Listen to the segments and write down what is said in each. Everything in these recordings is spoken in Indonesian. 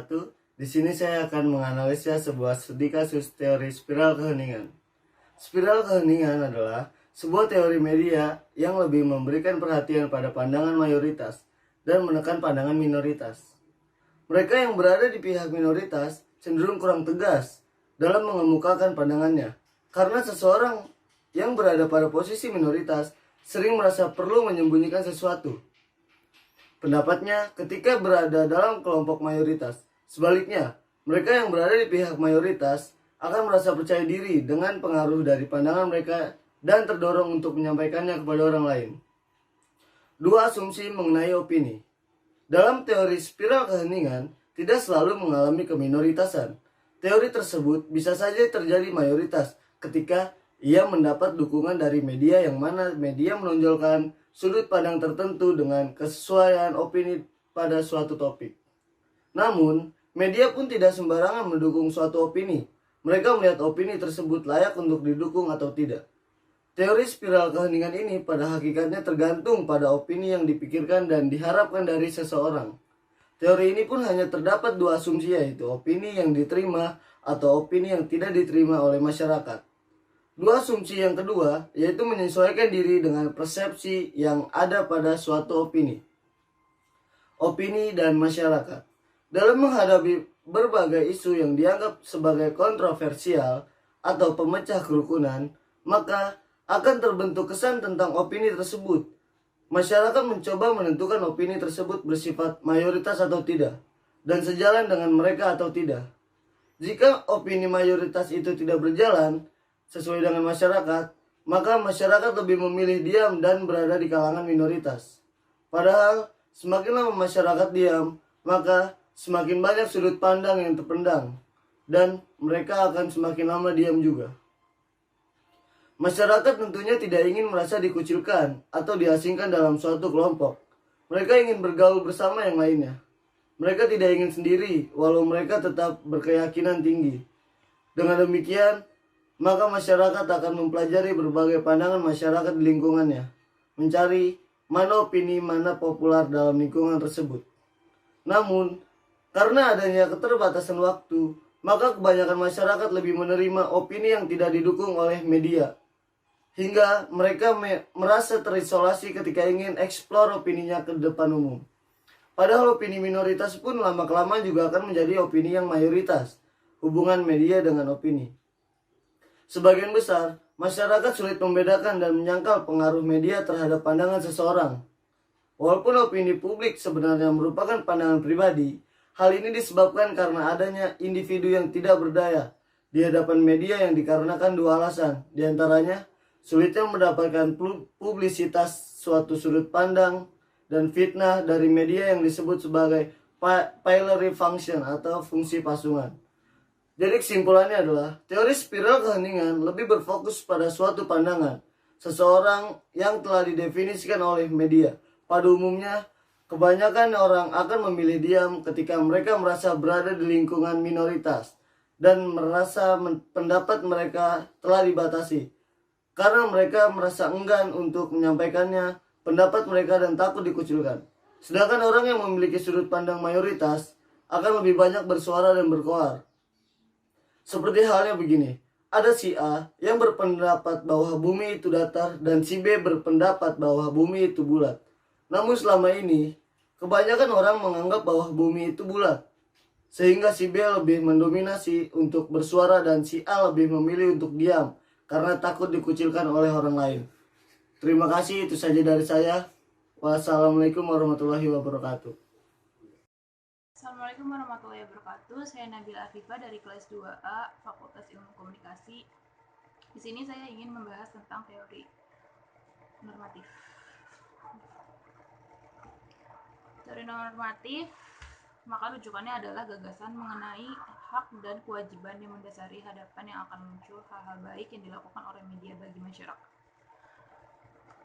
wabarakatuh. Di sini saya akan menganalisa sebuah studi kasus teori spiral keheningan. Spiral keheningan adalah sebuah teori media yang lebih memberikan perhatian pada pandangan mayoritas dan menekan pandangan minoritas. Mereka yang berada di pihak minoritas cenderung kurang tegas dalam mengemukakan pandangannya, karena seseorang yang berada pada posisi minoritas sering merasa perlu menyembunyikan sesuatu pendapatnya ketika berada dalam kelompok mayoritas. Sebaliknya, mereka yang berada di pihak mayoritas akan merasa percaya diri dengan pengaruh dari pandangan mereka dan terdorong untuk menyampaikannya kepada orang lain. Dua asumsi mengenai opini. Dalam teori spiral keheningan, tidak selalu mengalami keminoritasan. Teori tersebut bisa saja terjadi mayoritas ketika ia mendapat dukungan dari media yang mana media menonjolkan sudut pandang tertentu dengan kesesuaian opini pada suatu topik. Namun, media pun tidak sembarangan mendukung suatu opini. Mereka melihat opini tersebut layak untuk didukung atau tidak. Teori spiral keheningan ini pada hakikatnya tergantung pada opini yang dipikirkan dan diharapkan dari seseorang. Teori ini pun hanya terdapat dua asumsi, yaitu opini yang diterima atau opini yang tidak diterima oleh masyarakat. Dua asumsi yang kedua yaitu menyesuaikan diri dengan persepsi yang ada pada suatu opini. Opini dan masyarakat. Dalam menghadapi berbagai isu yang dianggap sebagai kontroversial atau pemecah kerukunan, maka akan terbentuk kesan tentang opini tersebut. Masyarakat mencoba menentukan opini tersebut bersifat mayoritas atau tidak, dan sejalan dengan mereka atau tidak. Jika opini mayoritas itu tidak berjalan sesuai dengan masyarakat, maka masyarakat lebih memilih diam dan berada di kalangan minoritas. Padahal, semakin lama masyarakat diam, maka semakin banyak sudut pandang yang terpendam, dan mereka akan semakin lama diam juga. Masyarakat tentunya tidak ingin merasa dikucilkan atau diasingkan dalam suatu kelompok. Mereka ingin bergaul bersama yang lainnya. Mereka tidak ingin sendiri, walau mereka tetap berkeyakinan tinggi. Dengan demikian, maka masyarakat akan mempelajari berbagai pandangan masyarakat di lingkungannya, mencari mana opini mana populer dalam lingkungan tersebut. Namun, karena adanya keterbatasan waktu, maka kebanyakan masyarakat lebih menerima opini yang tidak didukung oleh media, hingga mereka merasa terisolasi ketika ingin eksplor opininya ke depan umum. Padahal opini minoritas pun lama-kelamaan juga akan menjadi opini yang mayoritas. Hubungan media dengan opini. Sebagian besar, masyarakat sulit membedakan dan menyangkal pengaruh media terhadap pandangan seseorang. Walaupun opini publik sebenarnya merupakan pandangan pribadi, hal ini disebabkan karena adanya individu yang tidak berdaya di hadapan media yang dikarenakan dua alasan. Di antaranya, sulitnya mendapatkan publisitas suatu sudut pandang dan fitnah dari media yang disebut sebagai pylori function atau fungsi pasungan. Jadi kesimpulannya adalah, teori spiral keheningan lebih berfokus pada suatu pandangan seseorang yang telah didefinisikan oleh media. Pada umumnya, kebanyakan orang akan memilih diam ketika mereka merasa berada di lingkungan minoritas dan merasa pendapat mereka telah dibatasi. Karena mereka merasa enggan untuk menyampaikannya, pendapat mereka dan takut dikucilkan. Sedangkan orang yang memiliki sudut pandang mayoritas akan lebih banyak bersuara dan berkoar. Seperti halnya begini, ada si A yang berpendapat bahwa bumi itu datar dan si B berpendapat bahwa bumi itu bulat. Namun selama ini, kebanyakan orang menganggap bahwa bumi itu bulat, sehingga si B lebih mendominasi untuk bersuara dan si A lebih memilih untuk diam karena takut dikucilkan oleh orang lain. Terima kasih, itu saja dari saya. Wassalamualaikum warahmatullahi wabarakatuh. Assalamualaikum warahmatullahi wabarakatuh. Saya Nabila Afifah dari kelas 2A Fakultas Ilmu Komunikasi. Di sini saya ingin membahas tentang teori normatif. Teori normatif, maka rujukannya adalah gagasan mengenai hak dan kewajiban yang mendasari hadapan yang akan muncul hal-hal baik yang dilakukan oleh media bagi masyarakat.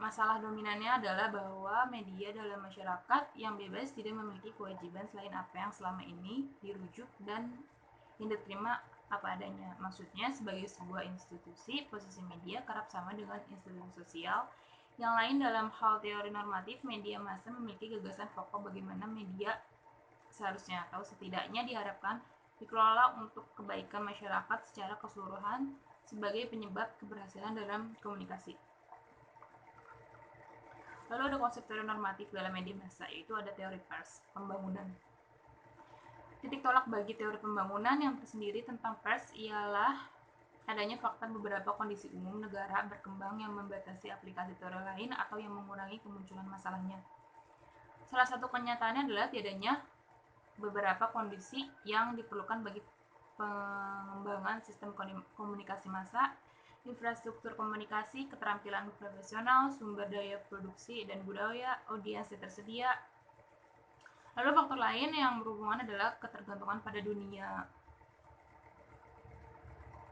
Masalah dominannya adalah bahwa media dalam masyarakat yang bebas tidak memiliki kewajiban selain apa yang selama ini dirujuk dan yang diterima apa adanya. Maksudnya, sebagai sebuah institusi, posisi media kerap sama dengan institusi sosial yang lain. Dalam hal teori normatif, media massa memiliki gagasan pokok bagaimana media seharusnya atau setidaknya diharapkan dikelola untuk kebaikan masyarakat secara keseluruhan sebagai penyebab keberhasilan dalam komunikasi. Lalu ada konsep teori normatif dalam media massa, yaitu ada teori pers, pembangunan. Titik tolak bagi teori pembangunan yang tersendiri tentang pers ialah adanya fakta beberapa kondisi umum negara berkembang yang membatasi aplikasi teori lain atau yang mengurangi kemunculan masalahnya. Salah satu kenyataannya adalah tiadanya beberapa kondisi yang diperlukan bagi pengembangan sistem komunikasi massa, infrastruktur komunikasi, keterampilan profesional, sumber daya produksi dan budaya, audiens yang tersedia. Lalu faktor lain yang berhubungan adalah ketergantungan pada dunia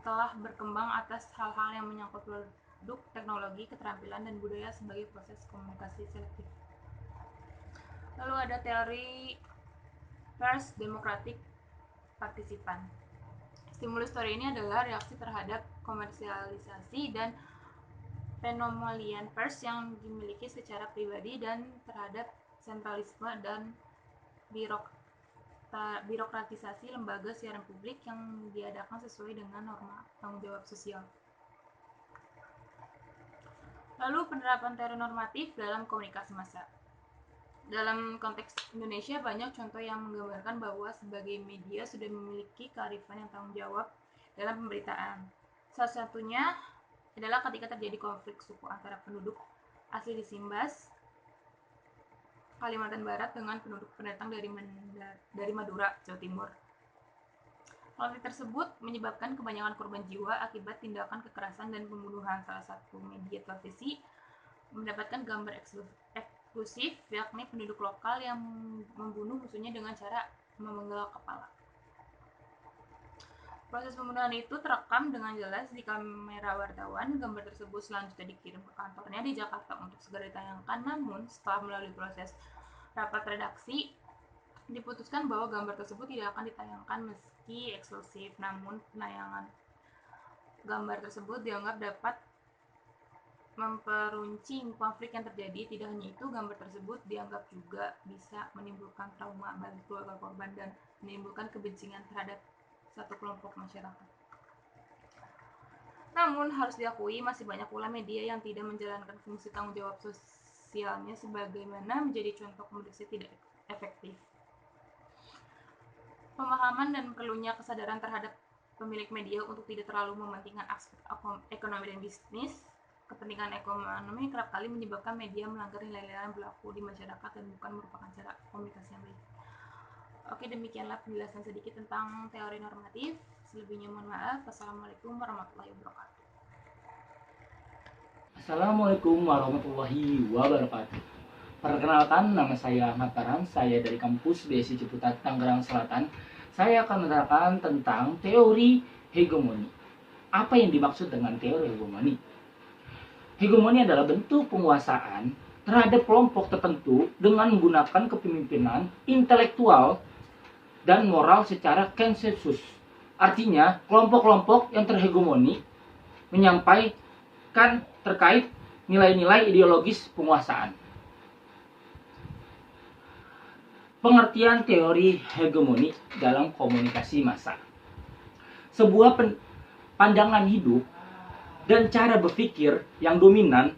telah berkembang atas hal-hal yang menyangkut produk, teknologi, keterampilan, dan budaya sebagai proses komunikasi selektif. Lalu ada teori pers demokratik partisipan. Stimulus teori ini adalah reaksi terhadap komersialisasi dan penomalian pers yang dimiliki secara pribadi dan terhadap sentralisme dan birokratisasi lembaga siaran publik yang diadakan sesuai dengan norma tanggung jawab sosial. Lalu penerapan teori normatif dalam komunikasi massa. Dalam konteks Indonesia, banyak contoh yang menggambarkan bahwa sebagai media sudah memiliki kearifan yang tanggung jawab dalam pemberitaan. Salah satunya adalah ketika terjadi konflik suku antara penduduk asli di Simbas, Kalimantan Barat dengan penduduk pendatang dari Madura, Jawa Timur. Konflik tersebut menyebabkan kebanyakan korban jiwa akibat tindakan kekerasan dan pembunuhan. Salah satu media televisi mendapatkan gambar eksklusif, yakni penduduk lokal yang membunuh musuhnya dengan cara memenggal kepala. Proses pembunuhan itu terekam dengan jelas di kamera wartawan. Gambar tersebut selanjutnya dikirim ke kantornya di Jakarta untuk segera ditayangkan. Namun, setelah melalui proses rapat redaksi, diputuskan bahwa gambar tersebut tidak akan ditayangkan meski eksklusif. Namun, penayangan gambar tersebut dianggap dapat memperuncing konflik yang terjadi. Tidak hanya itu, gambar tersebut dianggap juga bisa menimbulkan trauma bagi keluarga korban dan menimbulkan kebencian terhadap satu kelompok masyarakat. Namun harus diakui masih banyak pula media yang tidak menjalankan fungsi tanggung jawab sosialnya sebagaimana menjadi contoh komunikasi tidak efektif. Pemahaman dan perlunya kesadaran terhadap pemilik media untuk tidak terlalu mementingkan aspek ekonomi dan bisnis. Kepentingan ekonomi kerap kali menyebabkan media melanggar nilai-nilai yang berlaku di masyarakat dan bukan merupakan cara komunikasi yang baik. Oke, demikianlah penjelasan sedikit tentang teori normatif. Selebihnya mohon maaf. Wassalamualaikum warahmatullahi wabarakatuh. Assalamualaikum warahmatullahi wabarakatuh. Perkenalkan, nama saya Ahmad Farhan. Saya dari kampus BSI Ciputat, Tangerang Selatan. Saya akan menerangkan tentang teori hegemoni. Apa yang dimaksud dengan teori hegemoni? Hegemoni adalah bentuk penguasaan terhadap kelompok tertentu dengan menggunakan kepemimpinan intelektual dan moral secara konsensus. Artinya, kelompok-kelompok yang terhegemoni menyampaikan terkait nilai-nilai ideologis penguasaan. Pengertian teori hegemoni dalam komunikasi massa. Sebuah pandangan hidup dan cara berpikir yang dominan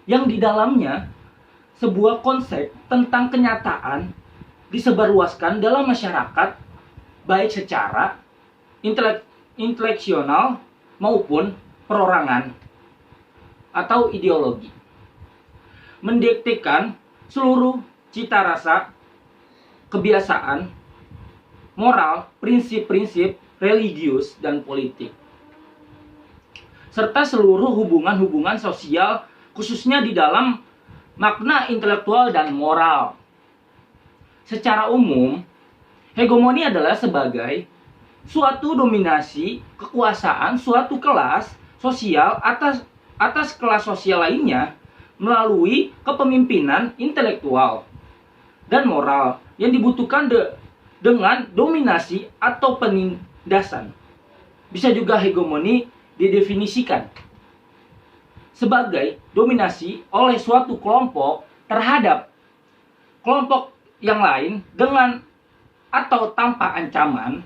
yang di dalamnya sebuah konsep tentang kenyataan disebarluaskan dalam masyarakat baik secara intelektual maupun perorangan atau ideologi. Mendiktekan seluruh cita rasa, kebiasaan, moral, prinsip-prinsip religius dan politik, serta seluruh hubungan-hubungan sosial khususnya di dalam makna intelektual dan moral. Secara umum, hegemoni adalah sebagai suatu dominasi kekuasaan suatu kelas sosial atas kelas sosial lainnya melalui kepemimpinan intelektual dan moral yang dibutuhkan dengan dominasi atau penindasan. Bisa juga hegemoni didefinisikan sebagai dominasi oleh suatu kelompok terhadap kelompok yang lain dengan atau tanpa ancaman,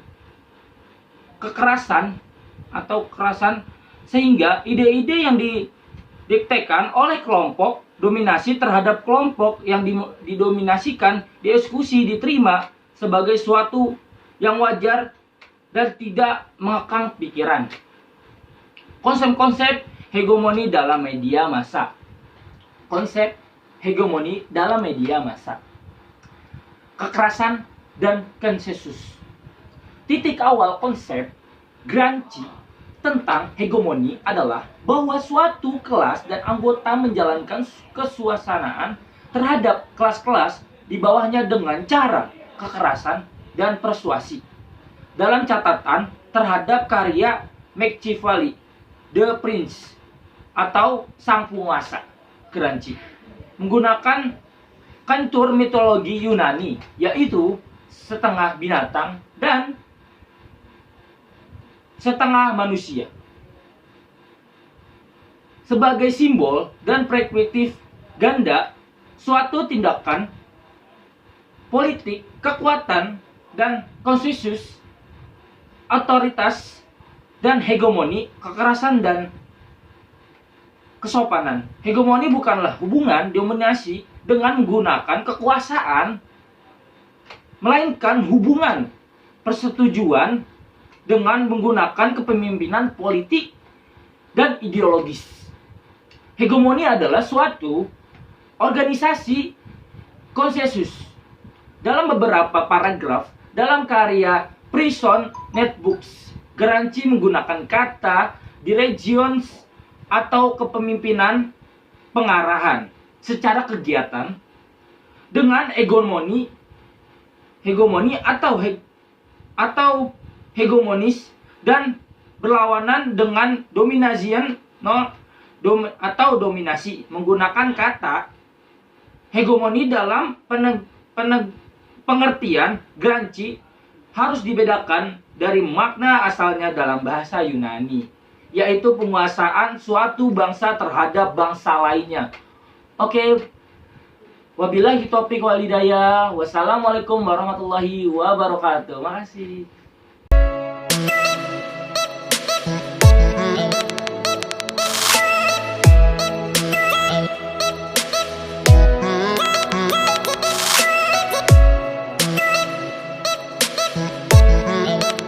kekerasan atau kekerasan, sehingga ide-ide yang didiktekan oleh kelompok dominasi terhadap kelompok yang didominasikan, dieksekusi, diterima sebagai suatu yang wajar dan tidak mengekang pikiran. Konsep-konsep hegemoni dalam media massa. Konsep hegemoni dalam media massa. Kekerasan dan konsensus. Titik awal konsep Gramsci tentang hegemoni adalah bahwa suatu kelas dan anggota menjalankan kesuasanaan terhadap kelas-kelas di bawahnya dengan cara kekerasan dan persuasi. Dalam catatan terhadap karya Machiavelli, The Prince atau Sang Penguasa, Gramsci menggunakan kontur mitologi Yunani, yaitu setengah binatang dan setengah manusia, sebagai simbol dan perspektif ganda suatu tindakan politik, kekuatan, dan konsensus, otoritas, dan hegemoni, kekerasan, dan kesopanan. Hegemoni bukanlah hubungan dominasi dengan menggunakan kekuasaan, melainkan hubungan persetujuan dengan menggunakan kepemimpinan politik dan ideologis. Hegemoni adalah suatu organisasi konsensus. Dalam beberapa paragraf dalam karya Prison Netbooks, Gramsci menggunakan kata directions atau kepemimpinan pengarahan secara kegiatan dengan hegemoni atau hegemonis dan berlawanan dengan dominasi. Menggunakan kata hegemoni dalam pengertian Gramsci harus dibedakan dari makna asalnya dalam bahasa Yunani, yaitu penguasaan suatu bangsa terhadap bangsa lainnya. Oke. Wabillahi taufiq wal hidayah. Wassalamualaikum warahmatullahi wabarakatuh. Makasih.